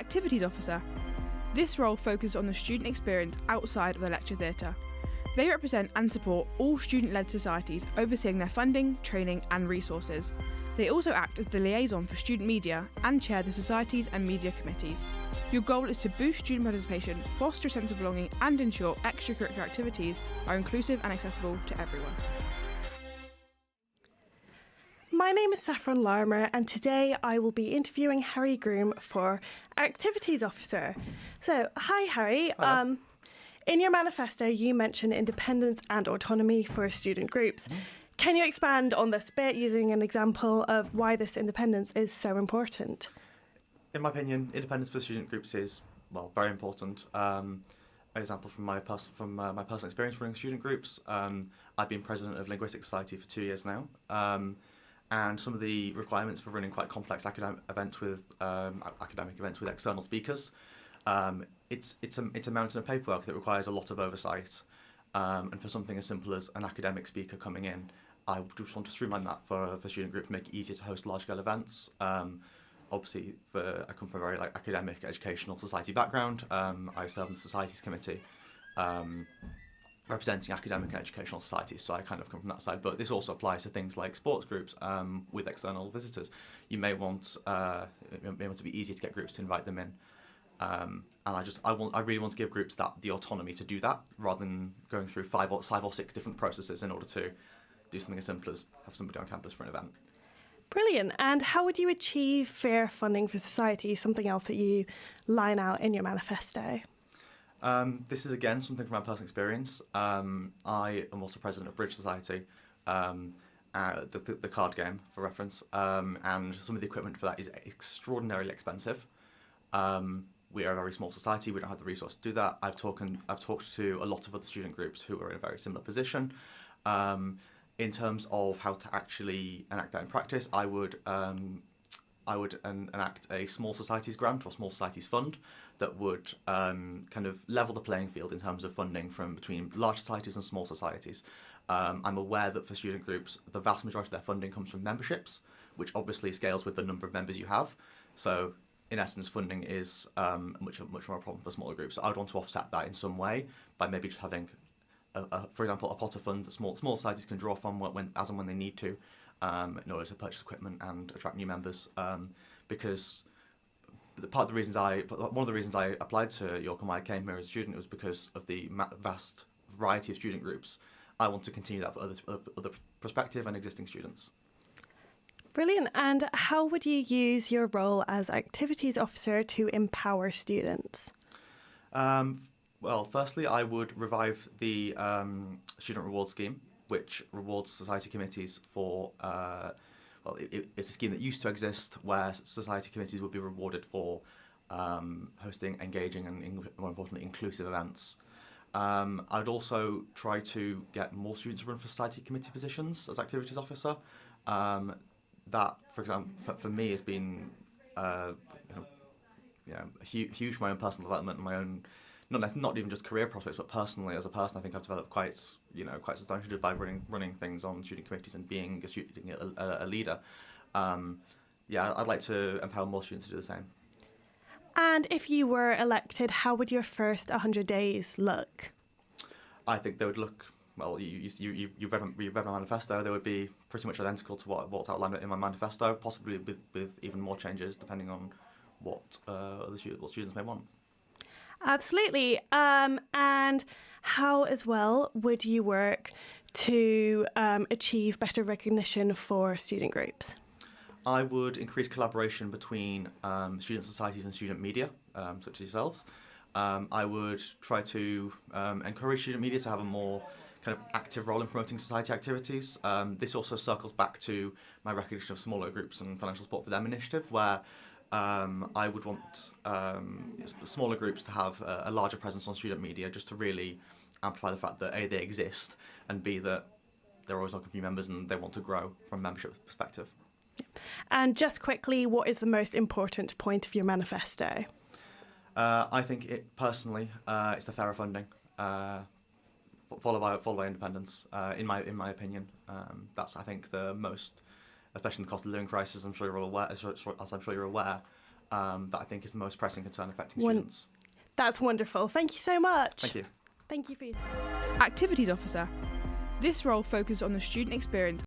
Activities Officer. This role focuses on the student experience outside of the lecture theatre. They represent and support all student-led societies, overseeing their funding, training and resources. They also act as the liaison for student media and chair the societies and media committees. Your goal is to boost student participation, foster a sense of belonging and ensure extracurricular activities are inclusive and accessible to everyone. My name is Saffron Larmer and today I will be interviewing Harry Groom for Activities Officer. So, hi Harry. Hello. In your manifesto you mention independence and autonomy for student groups. Can you expand on this bit using an example of why this independence is so important? In my opinion, independence for student groups is, well, very important. An example from my personal experience running student groups, I've been president of Linguistic Society for 2 years now, and some of the requirements for running quite complex academic events with external speakers, it's a mountain of paperwork that requires a lot of oversight, and for something as simple as an academic speaker coming in, I just want to streamline that for student groups, make it easier to host large-scale events. Obviously, I come from a very academic, educational society background. I serve on the Societies Committee, representing academic and educational societies, so I kind of come from that side. But this also applies to things like sports groups with external visitors. You may want it to be easier to get groups to invite them in, and I really want to give groups the autonomy to do that, rather than going through five or six different processes in order to do something as simple as have somebody on campus for an event. Brilliant. And how would you achieve fair funding for society, something else that you line out in your manifesto? This is again something from my personal experience. I am also president of Bridge Society, the card game for reference, and some of the equipment for that is extraordinarily expensive. We are a very small society, we don't have the resources to do that. I've talked to a lot of other student groups who are in a very similar position. In terms of how to actually enact that in practice, I would enact a small societies grant or small societies fund that would kind of level the playing field in terms of funding between large societies and small societies. I'm aware that for student groups, the vast majority of their funding comes from memberships, which obviously scales with the number of members you have. So in essence, funding is much more a problem for smaller groups. So I would want to offset that in some way by maybe just having for example, a pot of funds that small societies can draw from as and when they need to, in order to purchase equipment and attract new members. Because one of the reasons I applied to York and why I came here as a student was because of the vast variety of student groups. I want to continue that for other prospective and existing students. Brilliant. And how would you use your role as Activities Officer to empower students? Well, firstly, I would revive the student reward scheme, which rewards society committees for, it's a scheme that used to exist where society committees would be rewarded for hosting engaging and, more importantly, inclusive events. I'd also try to get more students to run for society committee positions as Activities Officer. That, for example, for me has been huge for my own personal development and my own, not even just career prospects, but personally as a person, I think I've developed quite substantially by running things on student committees and being a leader. I'd like to empower more students to do the same. And if you were elected, how would your first 100 days look? I think they would look, well, you've read my manifesto. They would be pretty much identical to what's outlined in my manifesto, possibly with even more changes depending on what students may want. Absolutely. And how as well would you work to achieve better recognition for student groups? I would increase collaboration between student societies and student media, such as yourselves. I would try to encourage student media to have a more kind of active role in promoting society activities. This also circles back to my recognition of smaller groups and financial support for them initiative, where I would want smaller groups to have a larger presence on student media, just to really amplify the fact that A, they exist, and B, that they're always looking for new members and they want to grow from a membership perspective. And just quickly, what is the most important point of your manifesto? I think it's the fairer funding, followed by independence. In my opinion, that's, I think, the most, especially in the cost of living crisis. I'm sure you're all aware, as I'm sure you're aware, that I think is the most pressing concern affecting students. That's wonderful. Thank you so much. Thank you. Thank you for your time. Activities officer. This role focuses on the student experience